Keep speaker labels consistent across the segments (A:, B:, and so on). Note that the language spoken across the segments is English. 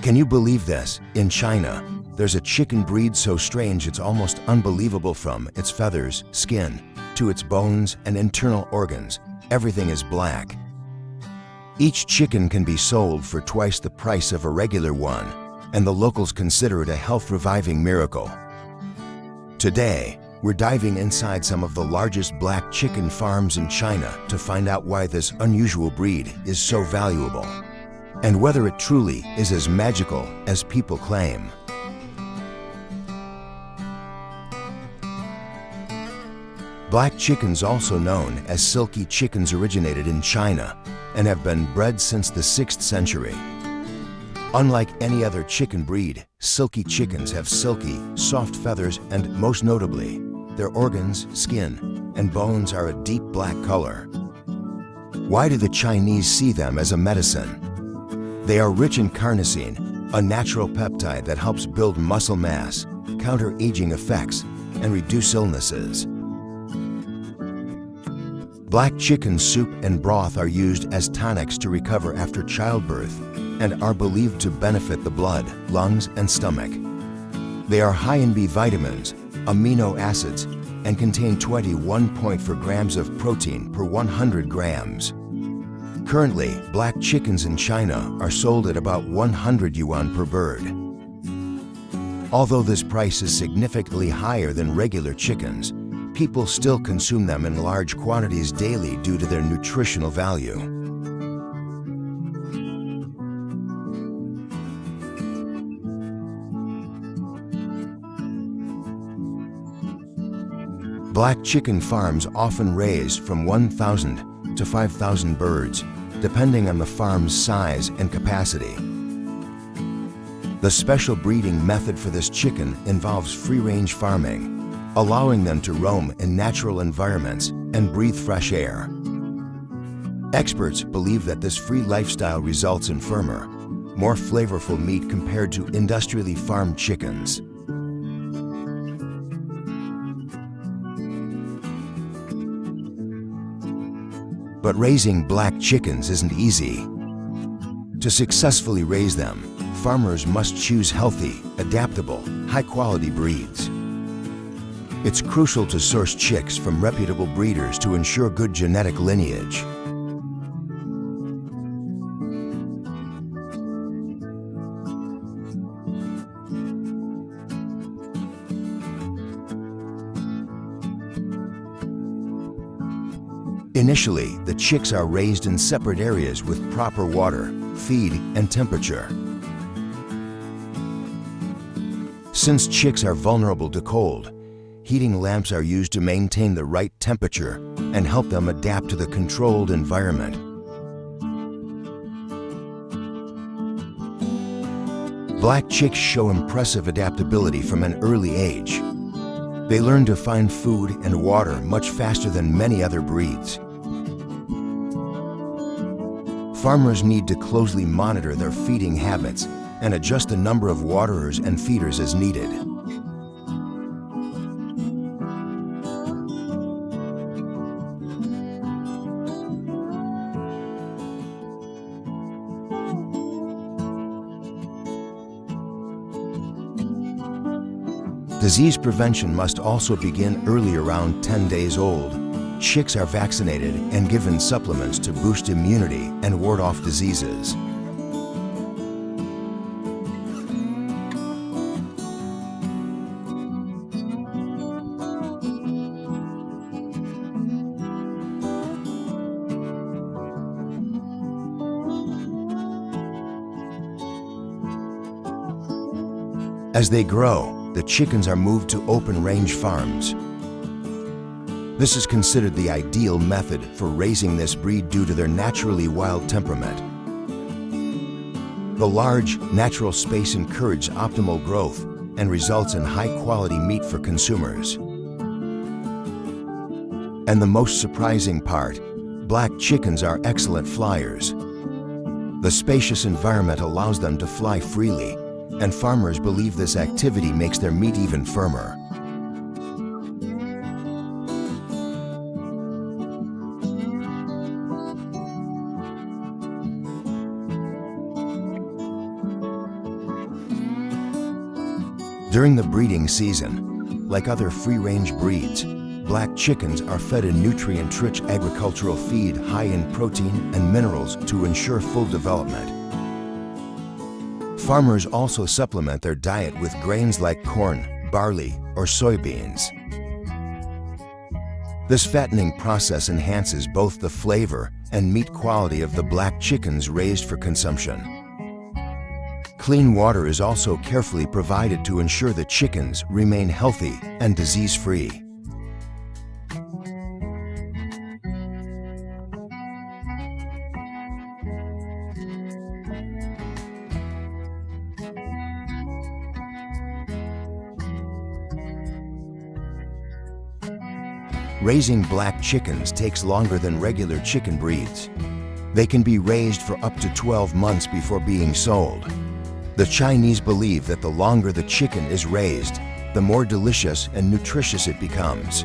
A: Can you believe this? In China, there's a chicken breed so strange it's almost unbelievable. From its feathers, skin, to its bones and internal organs, everything is black. Each chicken can be sold for twice the price of a regular one, and the locals consider it a health-reviving miracle. Today, we're diving inside some of the largest black chicken farms in China to find out why this unusual breed is so valuable, and whether it truly is as magical as people claim. Black chickens, also known as silky chickens, originated in China and have been bred since the 6th century. Unlike any other chicken breed, silky chickens have silky, soft feathers, and most notably, their organs, skin, and bones are a deep black color. Why do the Chinese see them as a medicine? They are rich in carnosine, a natural peptide that helps build muscle mass, counter aging effects, and reduce illnesses. Black chicken soup and broth are used as tonics to recover after childbirth and are believed to benefit the blood, lungs, and stomach. They are high in B vitamins, amino acids, and contain 21.4 grams of protein per 100 grams. Currently, black chickens in China are sold at about 100 yuan per bird. Although this price is significantly higher than regular chickens, people still consume them in large quantities daily due to their nutritional value. Black chicken farms often raise from 1,000 to 5,000 birds, depending on the farm's size and capacity. The special breeding method for this chicken involves free-range farming, allowing them to roam in natural environments and breathe fresh air. Experts believe that this free lifestyle results in firmer, more flavorful meat compared to industrially farmed chickens. But raising black chickens isn't easy. To successfully raise them, farmers must choose healthy, adaptable, high-quality breeds. It's crucial to source chicks from reputable breeders to ensure good genetic lineage. Initially, the chicks are raised in separate areas with proper water, feed, and temperature. Since chicks are vulnerable to cold, heating lamps are used to maintain the right temperature and help them adapt to the controlled environment. Black chicks show impressive adaptability from an early age. They learn to find food and water much faster than many other breeds. Farmers need to closely monitor their feeding habits and adjust the number of waterers and feeders as needed. Disease prevention must also begin early, around 10 days old. Chicks are vaccinated and given supplements to boost immunity and ward off diseases. As they grow, the chickens are moved to open-range farms. This is considered the ideal method for raising this breed due to their naturally wild temperament. The large, natural space encourages optimal growth and results in high-quality meat for consumers. And the most surprising part, black chickens are excellent flyers. The spacious environment allows them to fly freely, and farmers believe this activity makes their meat even firmer. During the breeding season, like other free-range breeds, black chickens are fed a nutrient-rich agricultural feed high in protein and minerals to ensure full development. Farmers also supplement their diet with grains like corn, barley, or soybeans. This fattening process enhances both the flavor and meat quality of the black chickens raised for consumption. Clean water is also carefully provided to ensure the chickens remain healthy and disease-free. Raising black chickens takes longer than regular chicken breeds. They can be raised for up to 12 months before being sold. The Chinese believe that the longer the chicken is raised, the more delicious and nutritious it becomes.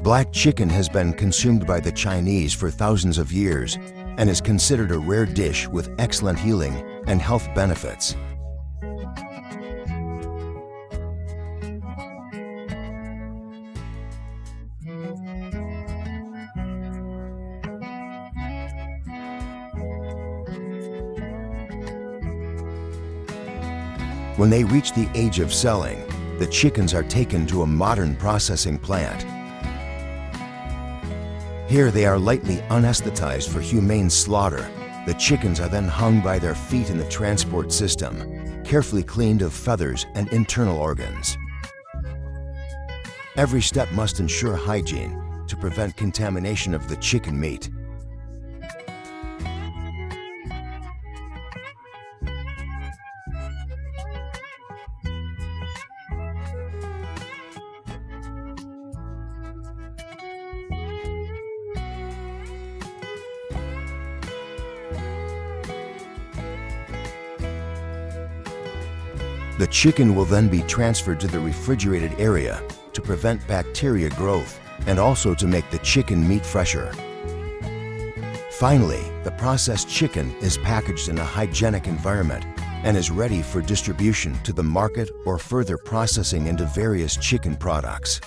A: Black chicken has been consumed by the Chinese for thousands of years and is considered a rare dish with excellent healing and health benefits. When they reach the age of selling, the chickens are taken to a modern processing plant. Here they are lightly anesthetized for humane slaughter. The chickens are then hung by their feet in the transport system, carefully cleaned of feathers and internal organs. Every step must ensure hygiene to prevent contamination of the chicken meat. The chicken will then be transferred to the refrigerated area to prevent bacteria growth and also to make the chicken meat fresher. Finally, the processed chicken is packaged in a hygienic environment and is ready for distribution to the market or further processing into various chicken products.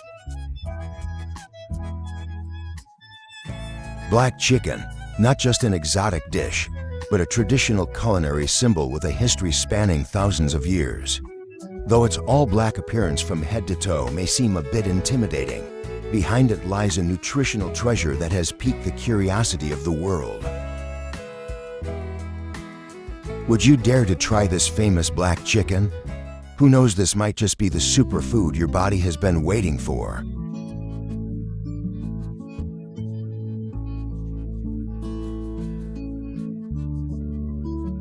A: Black chicken, not just an exotic dish, but a traditional culinary symbol with a history spanning thousands of years. Though its all-black appearance from head to toe may seem a bit intimidating, behind it lies a nutritional treasure that has piqued the curiosity of the world. Would you dare to try this famous black chicken? Who knows, this might just be the superfood your body has been waiting for.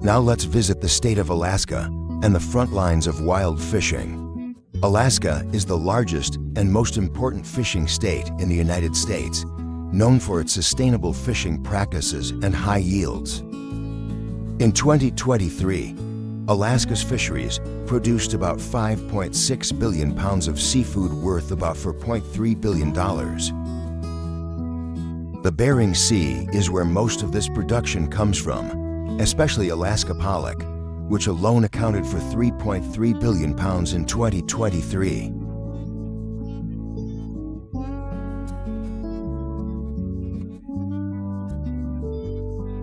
A: Now let's visit the state of Alaska and the front lines of wild fishing. Alaska is the largest and most important fishing state in the United States, known for its sustainable fishing practices and high yields. In 2023, Alaska's fisheries produced about 5.6 billion pounds of seafood worth about $4.3 billion. The Bering Sea is where most of this production comes from, especially Alaska pollock, which alone accounted for 3.3 billion pounds in 2023.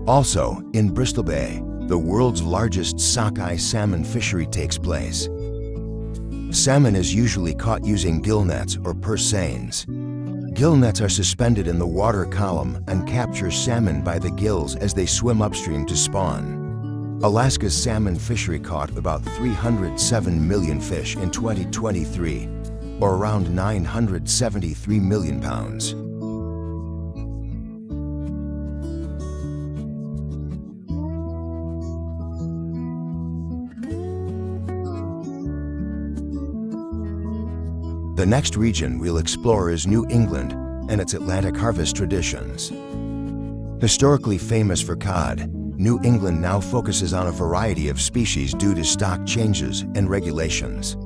A: Also, in Bristol Bay, the world's largest sockeye salmon fishery takes place. Salmon is usually caught using gill nets or purse seines. Gill nets are suspended in the water column and capture salmon by the gills as they swim upstream to spawn. Alaska's salmon fishery caught about 307 million fish in 2023, or around 973 million pounds. The next region we'll explore is New England and its Atlantic harvest traditions. Historically famous for cod, New England now focuses on a variety of species due to stock changes and regulations.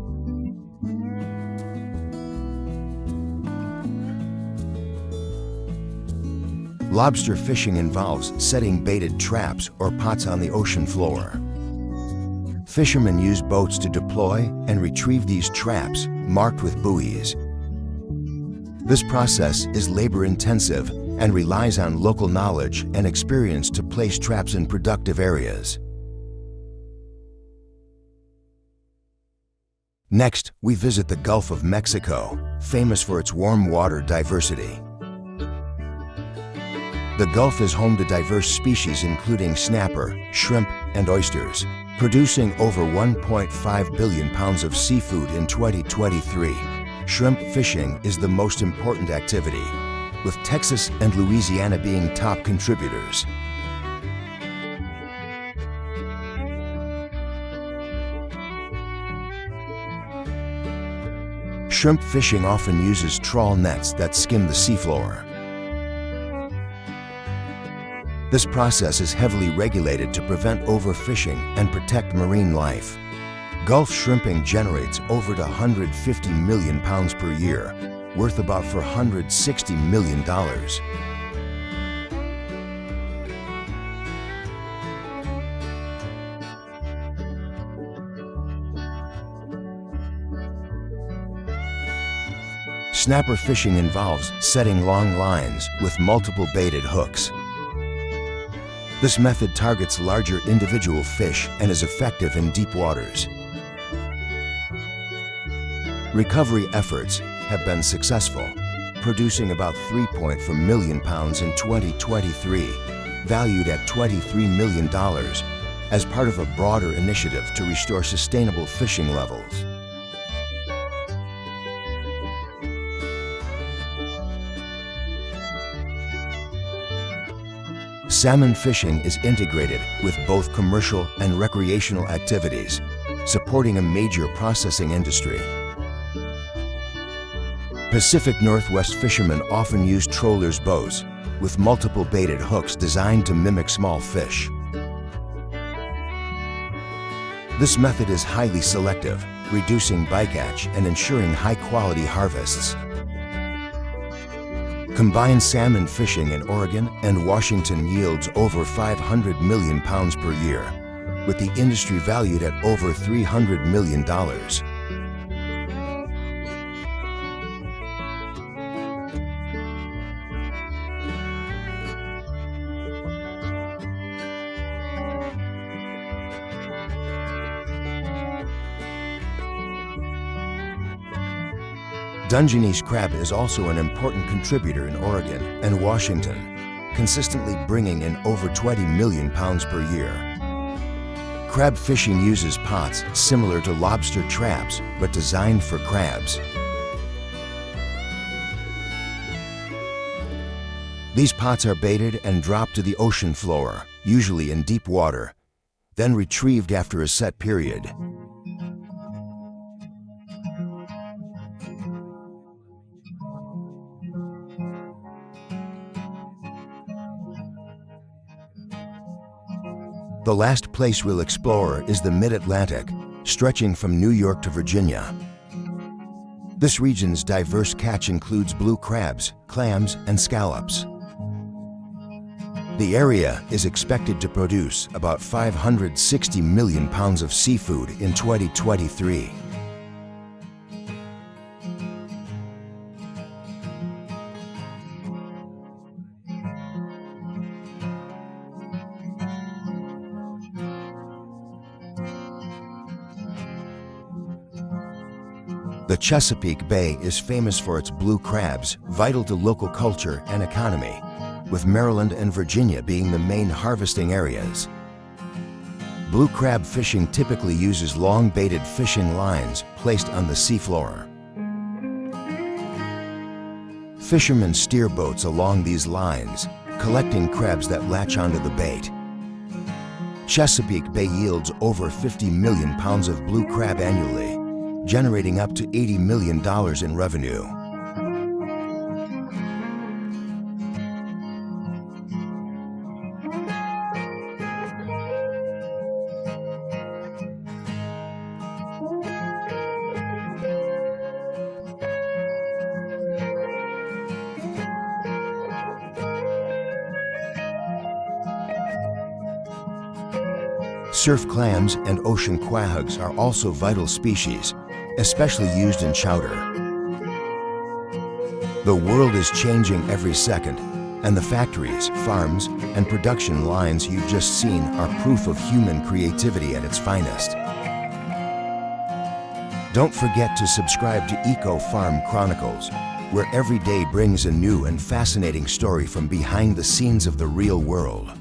A: Lobster fishing involves setting baited traps or pots on the ocean floor. Fishermen use boats to deploy and retrieve these traps marked with buoys. This process is labor-intensive and relies on local knowledge and experience to place traps in productive areas. Next, we visit the Gulf of Mexico, famous for its warm water diversity. The Gulf is home to diverse species including snapper, shrimp, and oysters, producing over 1.5 billion pounds of seafood in 2023. Shrimp fishing is the most important activity, with Texas and Louisiana being top contributors. Shrimp fishing often uses trawl nets that skim the seafloor. This process is heavily regulated to prevent overfishing and protect marine life. Gulf shrimping generates over 150 million pounds per year, worth about $460 million. Snapper fishing involves setting long lines with multiple baited hooks. This method targets larger individual fish and is effective in deep waters. Recovery efforts have been successful, producing about 3.4 million pounds in 2023, valued at $23 million, as part of a broader initiative to restore sustainable fishing levels. Salmon fishing is integrated with both commercial and recreational activities, supporting a major processing industry. Pacific Northwest fishermen often use trollers bows with multiple baited hooks designed to mimic small fish. This method is highly selective, reducing bycatch and ensuring high-quality harvests. Combined salmon fishing in Oregon and Washington yields over 500 million pounds per year, with the industry valued at over $300 million. Dungeness crab is also an important contributor in Oregon and Washington, consistently bringing in over 20 million pounds per year. Crab fishing uses pots similar to lobster traps, but designed for crabs. These pots are baited and dropped to the ocean floor, usually in deep water, then retrieved after a set period. The last place we'll explore is the Mid-Atlantic, stretching from New York to Virginia. This region's diverse catch includes blue crabs, clams, and scallops. The area is expected to produce about 560 million pounds of seafood in 2023. The Chesapeake Bay is famous for its blue crabs, vital to local culture and economy, with Maryland and Virginia being the main harvesting areas. Blue crab fishing typically uses long baited fishing lines placed on the seafloor. Fishermen steer boats along these lines, collecting crabs that latch onto the bait. Chesapeake Bay yields over 50 million pounds of blue crab annually, generating up to $80 million in revenue. Surf clams and ocean quahogs are also vital species, especially used in chowder. The world is changing every second, and the factories, farms, and production lines you've just seen are proof of human creativity at its finest. Don't forget to subscribe to Eco Farm Chronicles, where every day brings a new and fascinating story from behind the scenes of the real world.